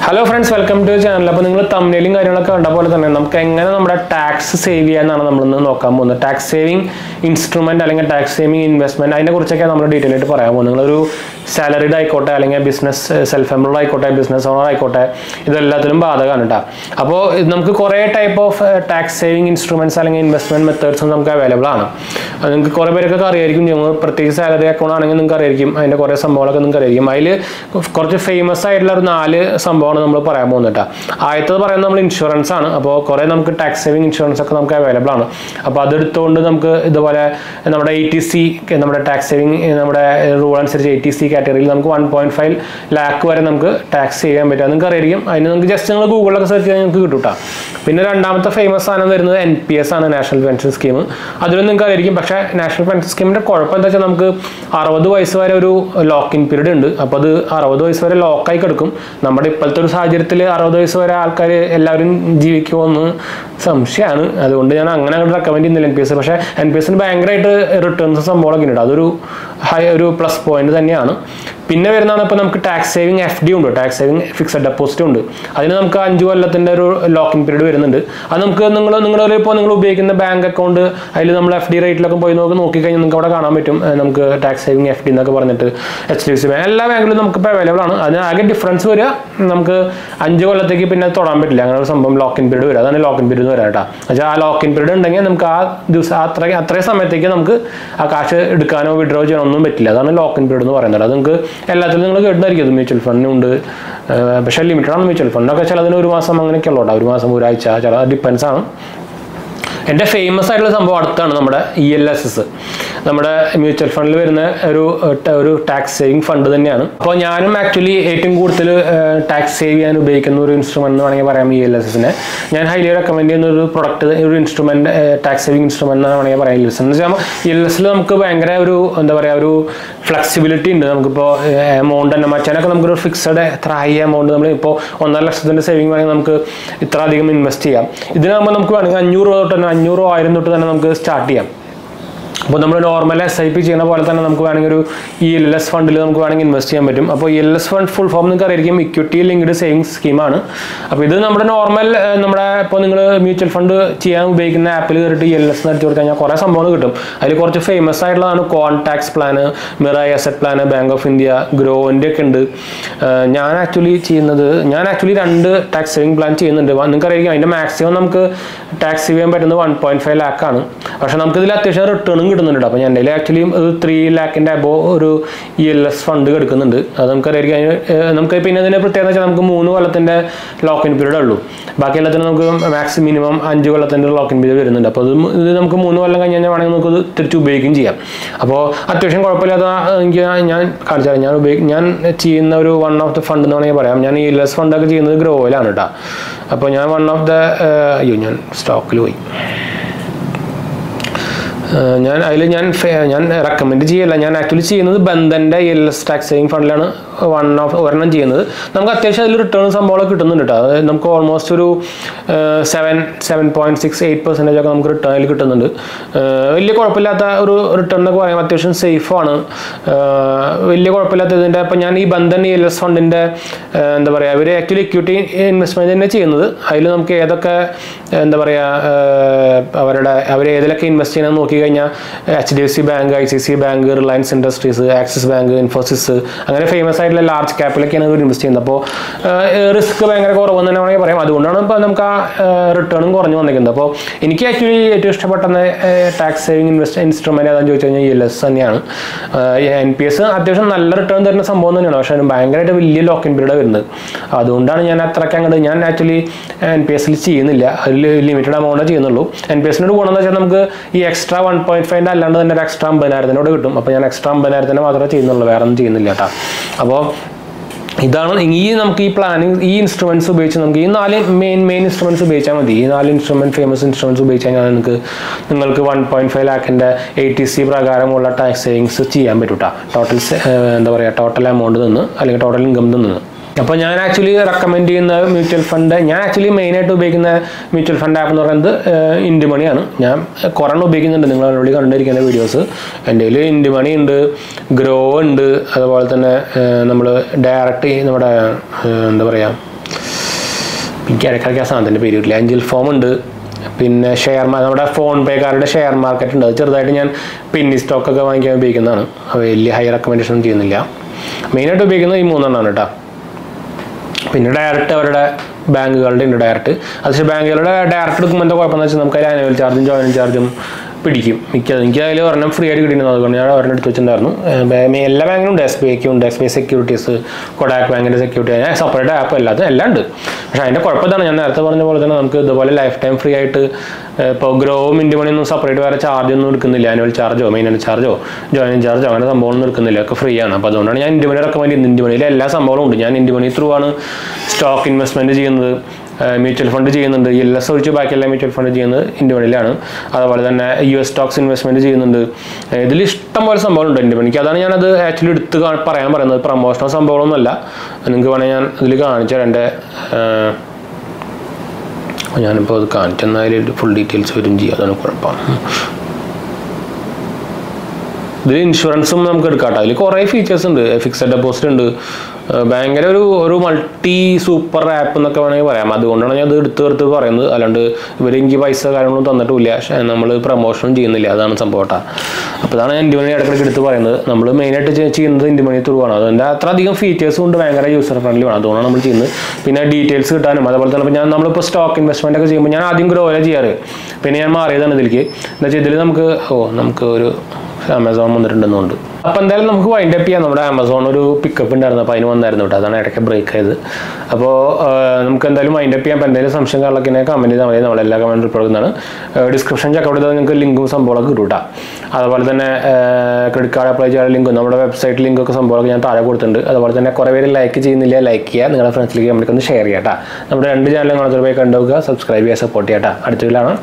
Hello friends, welcome to the channel. അപ്പോൾ നിങ്ങൾ തംബ്നെയിലും കാര്യങ്ങളൊക്കെ കണ്ട പോലെ തന്നെ നമുക്ക് എങ്ങനെ നമ്മുടെ ടാക്സ് സേവ് ചെയ്യാനാണ് നമ്മൾ ഇന്ന് നോക്കാൻ പോകുന്നത്. ടാക്സ് സേവിംഗ് ഇൻസ്ട്രുമെന്റ് അല്ലെങ്കിൽ ടാക്സ് സേവിംഗ് ഇൻവെസ്റ്റ്മെന്റ് അതിനെക്കുറിച്ചൊക്കെ നമ്മൾ ഡീറ്റെയിൽ ആയിട്ട് പറയാൻ പോകുന്നത്. നിങ്ങളൊരു സാലറിഡ് ആയിക്കോട്ടെ അല്ലെങ്കിൽ ബിസിനസ് സെൽഫ് എംപ്ലോയ്ഡ് ആയിക്കോട്ടെ ബിസിനസ് ഓണർ ആയിക്കോട്ടെ ഇതെല്ലാത്തിലും ബാധകമാണ് കേട്ടോ. അപ്പോൾ നമുക്ക് കുറേ type of tax saving instruments അല്ലെങ്കിൽ ഇൻവെസ്റ്റ്മെന്റ് മെത്തേഡ്സും നമുക്ക് അവൈലബിൾ ആണ്. നിങ്ങൾക്ക് കുറേ പേരൊക്കെ അറിയായിരിക്കും. നിങ്ങൾ പ്രത്യേകിച്ച് സാലറി അക്കൗണ്ട് ആണെങ്കിൽ നിങ്ങൾക്ക് അറിയായിരിക്കും അതിൻ്റെ കുറേ സംഭവങ്ങളൊക്കെ നിങ്ങൾക്ക് അറിയായിരിക്കും. അതിൽ കുറച്ച് ഫേമസ് ആയിട്ടുള്ള ഒരു 4 സംഭവമാണ് നമ്മൾ പറയാൻ പോകുന്നത് കേട്ടോ. ആദ്യത്തേത് പറയുന്നത് നമ്മൾ ഇൻഷുറൻസ് ആണ്. അപ്പോൾ കുറേ നമുക്ക് ടാക്സ് സേവിംഗ് ഇൻഷുറൻസ് ഒക്കെ നമുക്ക് അവൈലബിൾ ആണ്. അപ്പോൾ അതെടുത്തുകൊണ്ട് നമുക്ക് ഇതുപോലെ നമ്മുടെ ATC നമ്മുടെ ടാക്സ് സേവിംഗ് നമ്മുടെ റൂൾ അനുസരിച്ച് ATC കാറ്റഗറിയിൽ നമുക്ക് 1.5 lakh വരെ നമുക്ക് ടാക്സ് ചെയ്യാൻ പറ്റും. നിങ്ങൾക്ക് അറിയായിരിക്കും. അതിന് നമുക്ക് ജസ്റ്റ് നിങ്ങൾ ഗൂഗിളിലൊക്കെ സെർച്ച് ചെയ്താൽ നിങ്ങൾക്ക് കിട്ടും കേട്ടോ. പിന്നെ രണ്ടാമത്തെ ഫേമസ് സാധനം വരുന്നത് NPS ആണ്, നാഷണൽ പെൻഷൻ സ്കീം. അതിലും നിങ്ങൾക്ക് അറിയായിരിക്കും. പക്ഷേ നാഷണൽ പെൻഷൻ സ്കീമിൻ്റെ കുഴപ്പം എന്താ വെച്ചാൽ നമുക്ക് 60 വയസ്സ് വരെ ഒരു ലോക്ക് ഇൻ പീരീഡ് ഉണ്ട്. അപ്പോൾ അത് 60 വയസ്സ് വരെ ലോക്കായി കിടക്കും. നമ്മുടെ ഇപ്പോഴത്തെ ഒരു സാഹചര്യത്തിൽ 60 വയസ്സ് വരെ ആൾക്കാർ എല്ലാവരും ജീവിക്കുമെന്ന് സംശയമാണ്. അതുകൊണ്ട് ഞാൻ അങ്ങനെ റെക്കമെൻഡ് ചെയ്യുന്നില്ല NPS. പക്ഷേ NPSന് ഭയങ്കരമായിട്ട് റിട്ടേൺസ് സംഭവമൊക്കെ ഉണ്ട്. അതൊരു ഒരു പ്ലസ് പോയിന്റ് തന്നെയാണ്. പിന്നെ വരുന്നതാണ് ഇപ്പോൾ നമുക്ക് ടാക്സ് സേവിങ് FD ഉണ്ട്, ടാക്സ് സേവിങ് ഫിക്സഡ് ഡെപ്പോസിറ്റും ഉണ്ട്. അതിന് നമുക്ക് 5 കൊല്ലത്തിൻ്റെ ഒരു ലോക്കിംഗ് പീരീഡ് വരുന്നുണ്ട്. അത് നമുക്ക് നിങ്ങൾ ഉപയോഗിക്കുന്ന ബാങ്ക് അക്കൗണ്ട് അതിൽ നമ്മൾ FD റേറ്റിലൊക്കെ പോയി നോക്കിക്കഴിഞ്ഞാൽ നിങ്ങൾക്ക് അവിടെ കാണാൻ പറ്റും. നമുക്ക് ടാക്സ് സേവിങ് FD എന്നൊക്കെ പറഞ്ഞിട്ട് HDFC ബാങ്ക് എല്ലാ ബാങ്കിലും നമുക്കിപ്പോൾ അവൈലബിൾ ആണ്. അതിന് ആകെ ഡിഫറൻസ് വരിക നമുക്ക് 5 കൊല്ലത്തേക്ക് പിന്നെ തൊടാൻ പറ്റില്ല. അങ്ങനെ ഒരു സംഭവം ലോക്കിൻ പീരീഡ് വരിക. അതാണ് ലോക്കിൻ പീരീഡ് വരാം കേട്ടോ. പക്ഷേ ആ ലോക്കിൻ പീരീഡ് ഉണ്ടെങ്കിൽ നമുക്ക് ആ ദിവസം അത്രയും സമയത്തേക്ക് നമുക്ക് ആ കാശ് എടുക്കാനോ വിഡ്രോ ചെയ്യാനോ ഒന്നും പറ്റില്ല. അതാണ് ലോക്കിൻ പീരീഡ് എന്ന് പറയുന്നത്. അത് നിങ്ങൾക്ക് എല്ലാത്തിലും നിങ്ങൾ കേട്ടായിരിക്കും. മ്യൂച്വൽ ഫണ്ടിനുണ്ട്, പക്ഷേ ലിമിറ്റഡ് ആണ്. മ്യൂച്വൽ ഫണ്ടൊക്കെ ചിലതിന് 1 മാസം അങ്ങനെയൊക്കെ ഉള്ളൂ. 1 മാസം, ഒരാഴ്ച, ചില ഡിപ്പെൻസ് ആണ്. എൻ്റെ ഫേമസ് ആയിട്ടുള്ള സംഭവം അടുത്താണ് നമ്മുടെ ELSS. നമ്മുടെ മ്യൂച്വൽ ഫണ്ടിൽ വരുന്ന ഒരു ടാക്സ് സേവിങ് ഫണ്ട് തന്നെയാണ്. അപ്പോൾ ഞാനും ആക്ച്വലി ഏറ്റവും കൂടുതൽ ടാക്സ് സേവ് ചെയ്യാൻ ഉപയോഗിക്കുന്ന ഒരു ഇൻസ്ട്രുമെന്റ് എന്ന് വേണമെങ്കിൽ പറയാം ELSSനെ. ഞാൻ ഹൈലി റെക്കമെൻഡ് ചെയ്യുന്ന ഒരു പ്രൊഡക്റ്റ്, ഒരു ഇൻസ്ട്രുമെന്റ്, ടാക്സ് സേവിങ് ഇൻസ്ട്രുമെന്റ് എന്ന് വേണമെങ്കിൽ പറയാം ELSS. എന്ന് വെച്ചാൽ ELSSൽ നമുക്ക് ഭയങ്കര ഒരു ഒരു ഫ്ലെക്സിബിലിറ്റി ഉണ്ട്. നമുക്കിപ്പോൾ എമൗണ്ട് തന്നെ മച്ചാനൊക്കെ നമുക്കൊരു ഫിക്സഡ് എത്ര ഹൈ എമൗണ്ട് നമ്മൾ ഇപ്പോൾ 1.5 ലക്ഷത്തിൻ്റെ സേവിങ് വേണമെങ്കിൽ നമുക്ക് ഇത്ര അധികം ഇൻവെസ്റ്റ് ചെയ്യാം. ഇതിനാകുമ്പോൾ നമുക്ക് വേണമെങ്കിൽ 500 തൊട്ട് തന്നെ 500 1000 തൊട്ട് തന്നെ നമുക്ക് സ്റ്റാർട്ട് ചെയ്യാം. അപ്പോൾ നമ്മൾ നോർമൽ SIP ചെയ്യുന്ന പോലെ തന്നെ നമുക്ക് വേണമെങ്കിൽ ഒരു ELS ഫണ്ടിൽ നമുക്ക് വേണമെങ്കിൽ ഇൻവെസ്റ്റ് ചെയ്യാൻ പറ്റും. അപ്പോൾ ELS ഫണ്ട് ഫുൾ ഫോം നിങ്ങൾക്ക് അറിയായിരിക്കും, ഇക്വിറ്റി ലിങ്ക്ഡ് സേവിങ്സ് സ്കീമാണ്. അപ്പോൾ ഇത് നമ്മുടെ നോർമൽ ഇപ്പോൾ നിങ്ങൾ മ്യൂച്വൽ ഫണ്ട് ചെയ്യാൻ ഉപയോഗിക്കുന്ന ആപ്പിൽ കയറിയിട്ട് ELS അടിച്ചു കൊടുത്തു കഴിഞ്ഞാൽ കുറേ സംഭവങ്ങൾ കിട്ടും. അതിൽ കുറച്ച് ഫേമസ് ആയിട്ടുള്ളതാണ് കോൺടാക്സ് plan, Mirae Asset plan, Bank of India, ഗ്രോവിൻ്റെ ഒക്കെ ഉണ്ട്. ഞാൻ ആക്ച്വലി 2 ടാക്സ് സേവിങ് പ്ലാൻ ചെയ്യുന്നുണ്ട്. നിങ്ങൾക്ക് അറിയാം അതിൻ്റെ മാക്സിമം നമുക്ക് ടാക്സ് ചെയ്യാൻ പറ്റുന്നത് 1.5 lakh ആണ്. പക്ഷേ നമുക്കിതിൽ അത്യാവശ്യം റിട്ടേണും കിട്ടുന്നുണ്ട്. അപ്പോൾ എൻ്റെ ആക്ച്വലി 3 lakhൻ്റെ അബോവ് ഒരു ELS ഫണ്ട് എടുക്കുന്നുണ്ട്. അത് നമുക്കറിയാം. നമുക്ക് പിന്നെ അതിൻ്റെ പ്രത്യേകത വെച്ചാൽ നമുക്ക് 3 കൊല്ലത്തിൻ്റെ ലോക്കിൻ പീരീഡ് ഉള്ളൂ. ബാക്കി എല്ലാത്തിനും നമുക്ക് മിനിമം 5 കൊല്ലത്തിൻ്റെ ലോക്കിൻ പീരീഡ് വരുന്നുണ്ട്. അപ്പോൾ ഇത് നമുക്ക് 3 കൊല്ലം കഴിഞ്ഞ് കഴിഞ്ഞാൽ വേണമെങ്കിൽ നമുക്ക് തിരിച്ച് ഉപയോഗിക്കുകയും ചെയ്യാം. അപ്പോൾ അത്യാവശ്യം കുഴപ്പമില്ലാത്ത ഞാൻ കാണിച്ചു തരാം. ഞാൻ ചെയ്യുന്ന ഒരു വൺ ഓഫ് ദ ഫണ്ട് എന്ന് വേണമെങ്കിൽ പറയാം. ഞാൻ ELS ഫണ്ടൊക്കെ ചെയ്യുന്നത് ഗ്രോയിലാണ് കേട്ടോ. അപ്പോൾ ഞാൻ ഞാൻ സ്റ്റോക്കിൽ പോയി. ഞാൻ റെക്കമെൻഡ് ചെയ്യല്ല. ഞാൻ ആക്ച്വലി ചെയ്യുന്നത് ബന്ധൻ്റെ ELS ടാക്സ് സേവിങ് ഫണ്ടിലാണ് ഒരെണ്ണം ചെയ്യുന്നത്. നമുക്ക് അത്യാവശ്യം അതിൽ റിട്ടേൺ സംഭവം കിട്ടുന്നുണ്ട് കേട്ടോ. അത് നമുക്ക് ഓൾമോസ്റ്റ് ഒരു 7.68% ഒക്കെ നമുക്ക് റിട്ടേണിൽ കിട്ടുന്നുണ്ട്. വലിയ കുഴപ്പമില്ലാത്ത ഒരു റിട്ടേൺ എന്നൊക്കെ പറയാം. അത്യാവശ്യം സേഫാണ്, വലിയ കുഴപ്പമില്ലാത്ത ഇതിൻ്റെ. അപ്പോൾ ഞാൻ ഈ ബന്ധൻ ELS ഫണ്ടിൻ്റെ അവർ ആക്ച്വലി ഇക്വിറ്റി ഇൻവെസ്റ്റ്മെൻറ്റ് തന്നെ ചെയ്യുന്നത്. അതിൽ നമുക്ക് ഏതൊക്കെ അവർ ഏതിലൊക്കെ ഇൻവെസ്റ്റ് ചെയ്യണമെന്ന് നോക്കി കഴിഞ്ഞാൽ HDFC bank, ICICI bank, Reliance industries, axis bank, Infosys, അങ്ങനെ ഫേമസ് ആയിട്ടുള്ള ലാർജ് ക്യാപ്പിലൊക്കെയാണ് ഇവർ ഇൻവെസ്റ്റ് ചെയ്യുന്നത്. അപ്പോൾ റിസ്ക് ഭയങ്കര കുറവെന്ന് തന്നെ വേണമെങ്കിൽ പറയാം. അതുകൊണ്ടാണ് ഇപ്പോൾ നമുക്ക് ആ റിട്ടേണും കുറഞ്ഞു വന്നിരിക്കുന്നത്. അപ്പോൾ എനിക്ക് ആക്ച്വലി ഏറ്റവും ഇഷ്ടപ്പെട്ട ടാക്സ് സേവിങ് ഇൻസ്ട്രുമെന്റ് ഏതാണെന്ന് ചോദിച്ചു കഴിഞ്ഞാൽ ELS തന്നെയാണ്. NPS അത്യാവശ്യം നല്ല റിട്ടേൺ തരുന്ന സംഭവം തന്നെയാണ്. പക്ഷേ അതിന് ഭയങ്കരമായിട്ട് വലിയ ലോക്കിൻ പീരീഡ് വരുന്നത്. അതുകൊണ്ടാണ് ഞാൻ അത്രയ്ക്ക് ഞാൻ ആക്ച്വലി NPSൽ ചെയ്യുന്നില്ല. അതിൽ ലിമിറ്റഡ് എമൗണ്ടേ ചെയ്യുന്നുള്ളൂ. NPSനോട് ഗുണം എന്ന് വെച്ചാൽ നമുക്ക് ഈ എക്സ്ട്രാ 1.5 അല്ലാണ്ട് തന്നെ ഒരു എക്സ്ട്രാ 50,000 കിട്ടും. അപ്പോൾ ഞാൻ എക്സ്ട്രാ 50,000 മാത്രമേ ചെയ്യുന്നുള്ളൂ, വേറെ ഒന്നും ചെയ്യുന്നില്ല കേട്ടോ. അപ്പോൾ ഇതാണ് നമുക്ക് ഈ പ്ലാനിങ്, ഈ ഇൻസ്ട്രുമെന്റ്സ് ഉപയോഗിച്ച് നമുക്ക് ഈ 4 മെയിൻ ഇൻസ്ട്രുമെന്റ്സ് ഉപയോഗിച്ചാൽ മതി. ഈ 4 ഇൻസ്ട്രുമെന്റ് ഫേമസ് ഇൻസ്ട്രുമെന്റ്സ് ഉപയോഗിച്ച് കഴിഞ്ഞാൽ നിങ്ങൾക്ക് 1.5 lakhൻ്റെ ATC പ്രകാരമുള്ള ടാക്സ് സേവിങ്സ് ചെയ്യാൻ പറ്റും കേട്ടോ. ടോട്ടൽ എമൗണ്ട് നിന്ന് അല്ലെങ്കിൽ ടോട്ടൽ ഇൻകം നിന്ന്. അപ്പോൾ ഞാൻ ആക്ച്വലി റെക്കമെൻഡ് ചെയ്യുന്ന മ്യൂച്വൽ ഫണ്ട്, ഞാൻ ആക്ച്വലി മെയിനായിട്ട് ഉപയോഗിക്കുന്ന മ്യൂച്വൽ ഫണ്ട് ആപ്പ് എന്ന് പറയുന്നത് ഇൻഡ്യമണി ആണ്. ഞാൻ കുറേ ഉപയോഗിക്കുന്നുണ്ട്, നിങ്ങൾ ഓൾറെഡി കണ്ടിരിക്കുന്ന വീഡിയോസ്. എൻ്റെ കയ്യിൽ ഇൻഡ്യമണി ഉണ്ട്, ഗ്രോ ഉണ്ട്, അതുപോലെ തന്നെ നമ്മൾ ഡയറക്റ്റ് നമ്മുടെ എനിക്ക് ഇടയ്ക്കിടയ്ക്ക് ആ സാധനത്തിൻ്റെ പേര് കിട്ടില്ല. ഏഞ്ചൽ ഫോം ഉണ്ട്, പിന്നെ നമ്മുടെ ഫോൺ പേക്കാരുടെ ഷെയർ മാർക്കറ്റ് ഉണ്ട്. അത് ചെറുതായിട്ട് ഞാൻ പിന്നി സ്റ്റോക്കൊക്കെ വാങ്ങിക്കാൻ ഉപയോഗിക്കുന്നതാണ്. വലിയ ഹൈ റെക്കമെൻഡേഷൻ ഒന്നും ചെയ്യുന്നില്ല. മെയിനായിട്ട് ഉപയോഗിക്കുന്നത് ഈ 3 എണ്ണമാണ് കേട്ടോ. പിന്നെ ഡയറക്റ്റ് അവരുടെ ബാങ്കുകളുടെ ഉണ്ട് ഡയറക്റ്റ്. അത് ബാങ്കുകളുടെ ഡയറക്റ്റ് എടുക്കുമ്പോൾ എന്താ കുഴപ്പമെന്ന് വെച്ചാൽ നമുക്ക് അതിൽ ആനുവൽ ചാർജും ജോയിനിങ് ചാർജും പിടിക്കും. എനിക്ക് അതിൽ ഒരെണ്ണം ഫ്രീ ആയിട്ട് കിട്ടിയിരുന്നു. അതുകൊണ്ട് ഞാൻ ഒരെണ്ണം എടുത്ത് വെച്ചിട്ടുണ്ടായിരുന്നു. എല്ലാ ബാങ്കിലും ഉണ്ട്. SBIക്ക് ഉണ്ട്, SBI സെക്യൂരിറ്റീസ്, കൊഡാക് ബാങ്കിൻ്റെ സെക്യൂരിറ്റി, സെപ്പറേറ്റ് ആപ്പ് എല്ലാം ഉണ്ട്. പക്ഷേ അതിൻ്റെ കുഴപ്പത്താണ് ഞാൻ നേരത്തെ പറഞ്ഞ പോലെ തന്നെ നമുക്ക് ഇതുപോലെ ലൈഫ് ടൈം ഫ്രീ ആയിട്ട് ഇപ്പോൾ ഗ്രോവും ഇന്ത്യ മണി ഒന്നും സെപ്പറേറ്റ് വേറെ ചാർജ് ഒന്നും എടുക്കുന്നില്ല. ആനുവൽ ചാർജോ മെയിൻ്റനൻസ് ചാർജോ ജോയിനിങ് ചാർജോ അങ്ങനെ സംഭവമൊന്നും എടുക്കുന്നില്ല. ഒക്കെ ഫ്രീ ആണ്. അപ്പോൾ അതുകൊണ്ടാണ് ഞാൻ ഇന്ത്യ മണി റെക്കമെൻഡ് ചെയ്യുന്നത്. ഇന്ത്യ മണിയിൽ എല്ലാ സംഭവങ്ങളും ഉണ്ട്. ഞാൻ ഇന്ത്യ മണി ത്രൂ ആണ് സ്റ്റോക്ക് ഇൻവെസ്റ്റ്മെൻറ്റ് ചെയ്യുന്നത്, മ്യൂച്വൽ ഫണ്ട് ചെയ്യുന്നുണ്ട്. LS ഒഴിച്ച് ബാക്കിയെല്ലാം മ്യൂച്വൽ ഫണ്ട് ചെയ്യുന്നത് ഇന്ത്യ മണിയിലാണ്. അതുപോലെ തന്നെ US സ്റ്റോക്സ് ഇൻവെസ്റ്റ്മെൻറ്റ് ചെയ്യുന്നുണ്ട്. ഇതിൽ ഇഷ്ടം പോലെ സംഭവമുണ്ട് ഇന്ത്യ മണിക്ക്. അതാണ് ഞാനത് ആക്ച്വലി എടുത്ത് പറയാൻ പറയുന്നത്. പ്രമോഷണൽ സംഭവമൊന്നുമല്ല. നിങ്ങൾക്ക് വേണമെങ്കിൽ ഞാൻ ഇതിൽ കാണിച്ചാൽ എൻ്റെ ഞാനിപ്പോൾ അത് കാണിച്ചെന്നാൽ ഫുൾ ഡീറ്റെയിൽസ് വരും ചെയ്യും. അതാണ് കുഴപ്പമാണ്. ഇതിൽ ഇൻഷുറൻസും നമുക്ക് എടുക്കാം കേട്ടോ. അതിൽ കുറേ ഫീച്ചേഴ്സ് ഉണ്ട്. ഫിക്സഡ് ഡെപ്പോസിറ്റ് ഉണ്ട്. ഭയങ്കര ഒരു മൾട്ടി സൂപ്പർ ആപ്പ് എന്നൊക്കെ വേണമെങ്കിൽ പറയാം. അതുകൊണ്ടാണ് ഞാൻ അത് എടുത്ത് പറയുന്നത്. അല്ലാണ്ട് ഇവരെനിക്ക് പൈസ കാര്യങ്ങളൊന്നും തന്നിട്ടില്ല. പക്ഷേ നമ്മൾ പ്രമോഷനും ചെയ്യുന്നില്ല. അതാണ് സംഭവം കേട്ടോ. അപ്പോൾ അതാണ് ഞാൻ ഇന്ത്യ മണി ഇടയ്ക്കിടയ്ക്ക് എടുത്ത് പറയുന്നത്. നമ്മൾ മെയിനായിട്ട് ചെയ്യുന്നത് ഇന്ത്യ മണി ത്രൂ ആണ്. അതിൻ്റെ അത്ര അധികം ഫീച്ചേഴ്സും ഉണ്ട്. ഭയങ്കര യൂസർ ഫ്രണ്ട്ലി ആണ്. അതുകൊണ്ടാണ് നമ്മൾ ചെയ്യുന്നത്. പിന്നെ ഡീറ്റെയിൽസ് കിട്ടാനും അതുപോലെ തന്നെ നമ്മളിപ്പോൾ സ്റ്റോക്ക് ഇൻവെസ്റ്റ്മെൻ്റ് ഒക്കെ ചെയ്യുമ്പോൾ ഞാൻ ആദ്യം ഗ്രോയിലാണ് ചെയ്യാറ്. പിന്നെ ഞാൻ മാറിയതാണ് ഇതിലേക്ക്. എന്താ വെച്ചാൽ ഇതിൽ നമുക്ക് ഒരു ആമസോൺ വന്നിട്ടുണ്ടെന്നുണ്ട്. അപ്പോൾ എന്തായാലും നമുക്ക് വൈൻഡ് അപ്പ് ചെയ്യാം. നമ്മുടെ ആമസോൺ ഒരു പിക്കപ്പ് ഉണ്ടായിരുന്നു. അപ്പോൾ അതിന് വന്നായിരുന്നു കേട്ടോ. അതാണ് ഇടയ്ക്ക് ബ്രേക്ക് ആയത്. അപ്പോൾ നമുക്ക് എന്തായാലും വൈൻഡ് അപ്പ് ചെയ്യാം. അപ്പോൾ എന്തെങ്കിലും സംശയം കാര്യങ്ങളൊക്കെ കമൻറ്റ് ചെയ്താൽ മതി. നമ്മളെല്ലാ കമൻറ്റ് റിപ്പോർട്ട് ചെയ്യുന്നതാണ്. ഡിസ്ക്രിപ്ഷൻ ചെക്കൗട്ട് ചെയ്താൽ നിങ്ങൾക്ക് ലിങ്കും സംഭവങ്ങളൊക്കെ കിട്ടും കേട്ടോ. അതുപോലെ തന്നെ ക്രെഡിറ്റ് കാർഡ് അപ്ലൈ ചെയ്യാൻ ലിങ്കും നമ്മുടെ വെബ്സൈറ്റ് ലിങ്കൊക്കെ സംഭവമൊക്കെ ഞാൻ താഴെ കൊടുത്തിട്ടുണ്ട്. അതുപോലെ തന്നെ കുറേ പേര് ലൈക്ക് ചെയ്യുന്നില്ല. ലൈക്ക് ചെയ്യുക, നിങ്ങളുടെ ഫ്രണ്ട്സിലേക്ക് നമ്മൾക്കൊന്ന് ഷെയർ ചെയ്യാം കേട്ടോ. നമ്മുടെ 2 ചാനലും കാണാൻ പോയി കണ്ടുപോകുക, സബ്സ്ക്രൈബ് ചെയ്യുക, സപ്പോർട്ട് ചെയ്യാം കേട്ടോ. അടുത്ത വീഡിയോയിലാണ്.